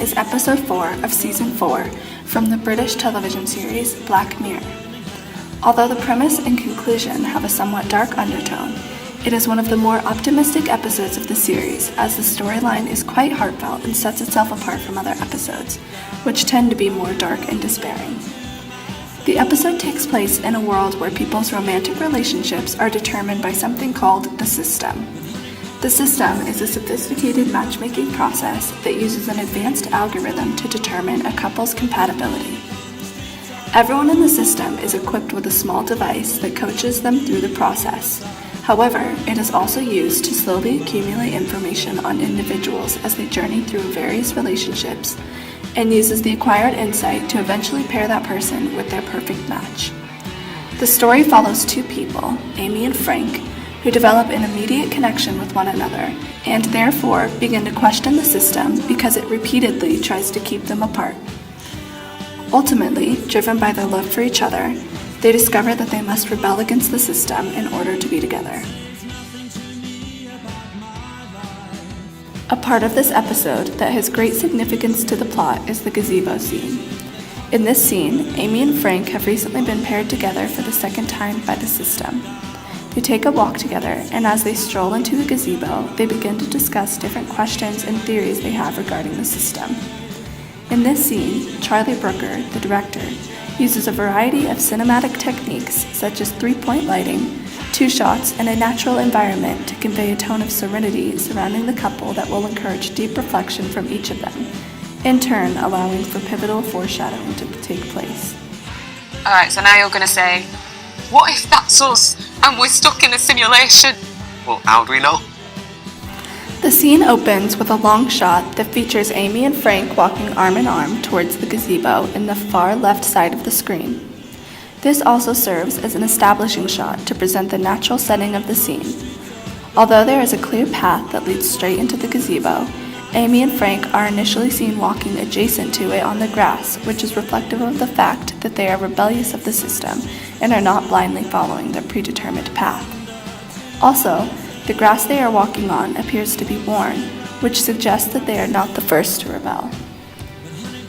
is episode 4 of season 4 from the British television series Black Mirror. Although the premise and conclusion have a somewhat dark undertone, it is one of the more optimistic episodes of the series, as the storyline is quite heartfelt and sets itself apart from other episodes, which tend to be more dark and despairing. The episode takes place in a world where people's romantic relationships are determined by something called the system. The system is a sophisticated matchmaking process that uses an advanced algorithm to determine a couple's compatibility. Everyone in the system is equipped with a small device that coaches them through the process. However, it is also used to slowly accumulate information on individuals as they journey through various relationships, and uses the acquired insight to eventually pair that person with their perfect match. The story follows two people, Amy and Frank, who develop an immediate connection with one another, and therefore begin to question the system because it repeatedly tries to keep them apart. Ultimately, driven by their love for each other, they discover that they must rebel against the system in order to be together. A part of this episode that has great significance to the plot is the gazebo scene. In this scene, Amy and Frank have recently been paired together for the second time by the system. They take a walk together, and as they stroll into the gazebo, they begin to discuss different questions and theories they have regarding the system. In this scene, Charlie Brooker, the director, uses a variety of cinematic techniques such as three-point lighting, two shots, and a natural environment to convey a tone of serenity surrounding the couple that will encourage deep reflection from each of them, in turn allowing for pivotal foreshadowing to take place. Alright, so now you're going to say, what if that's us and we're stuck in a simulation? Well, how do we know? The scene opens with a long shot that features Amy and Frank walking arm in arm towards the gazebo in the far left side of the screen. This also serves as an establishing shot to present the natural setting of the scene. Although there is a clear path that leads straight into the gazebo, Amy and Frank are initially seen walking adjacent to it on the grass, which is reflective of the fact that they are rebellious of the system and are not blindly following their predetermined path. Also, the grass they are walking on appears to be worn, which suggests that they are not the first to rebel.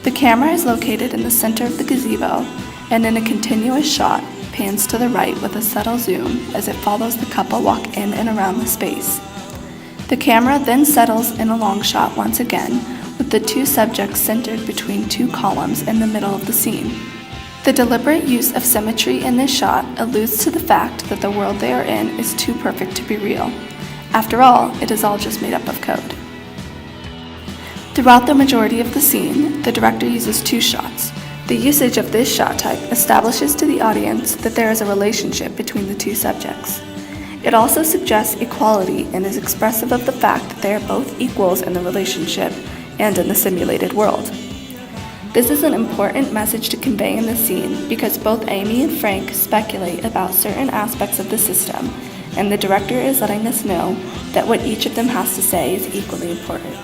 The camera is located in the center of the gazebo, and in a continuous shot, pans to the right with a subtle zoom as it follows the couple walk in and around the space. The camera then settles in a long shot once again, with the two subjects centered between two columns in the middle of the scene. The deliberate use of symmetry in this shot alludes to the fact that the world they are in is too perfect to be real. After all, it is all just made up of code. Throughout the majority of the scene, the director uses two shots. The usage of this shot type establishes to the audience that there is a relationship between the two subjects. It also suggests equality and is expressive of the fact that they are both equals in the relationship and in the simulated world. This is an important message to convey in the scene because both Amy and Frank speculate about certain aspects of the system, and the director is letting us know that what each of them has to say is equally important.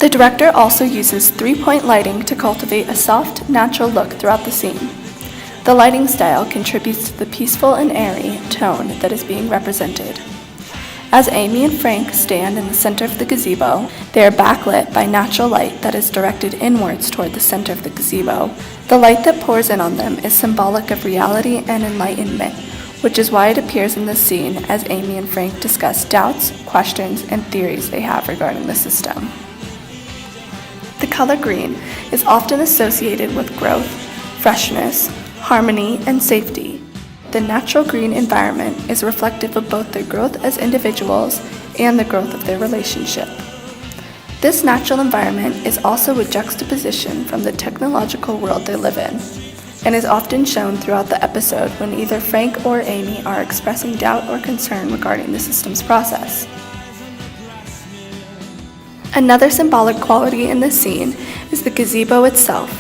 The director also uses three-point lighting to cultivate a soft, natural look throughout the scene. The lighting style contributes to the peaceful and airy tone that is being represented. As Amy and Frank stand in the center of the gazebo, they are backlit by natural light that is directed inwards toward the center of the gazebo. The light that pours in on them is symbolic of reality and enlightenment, which is why it appears in this scene as Amy and Frank discuss doubts, questions, and theories they have regarding the system. The color green is often associated with growth, freshness, harmony, and safety. The natural green environment is reflective of both their growth as individuals and the growth of their relationship. This natural environment is also a juxtaposition from the technological world they live in, and is often shown throughout the episode when either Frank or Amy are expressing doubt or concern regarding the system's process. Another symbolic quality in this scene is the gazebo itself,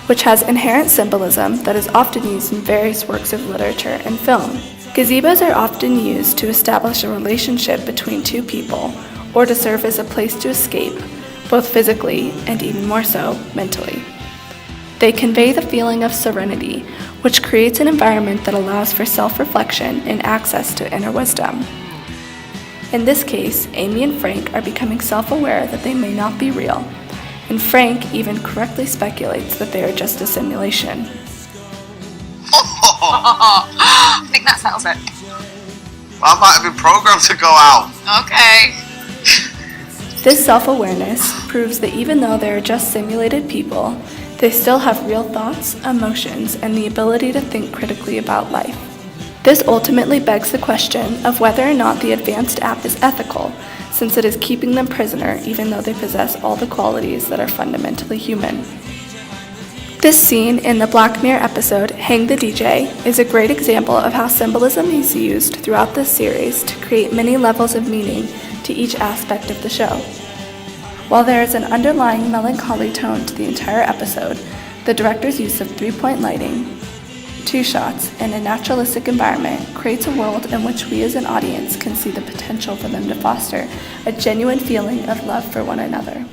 which has inherent symbolism that is often used in various works of literature and film. Gazebos are often used to establish a relationship between two people, or to serve as a place to escape, both physically and even more so mentally. They convey the feeling of serenity, which creates an environment that allows for self-reflection and access to inner wisdom. In this case, Amy and Frank are becoming self-aware that they may not be real, and Frank even correctly speculates that they are just a simulation. I think that settles it. I might have been programmed to go out. Okay. This self-awareness proves that even though they are just simulated people, they still have real thoughts, emotions, and the ability to think critically about life. This ultimately begs the question of whether or not the advanced app is ethical, since it is keeping them prisoner even though they possess all the qualities that are fundamentally human. This scene in the Black Mirror episode, Hang the DJ, is a great example of how symbolism is used throughout this series to create many levels of meaning to each aspect of the show. While there is an underlying melancholy tone to the entire episode, the director's use of three-point lighting, two shots, and a naturalistic environment creates a world in which we as an audience can see the potential for them to foster a genuine feeling of love for one another.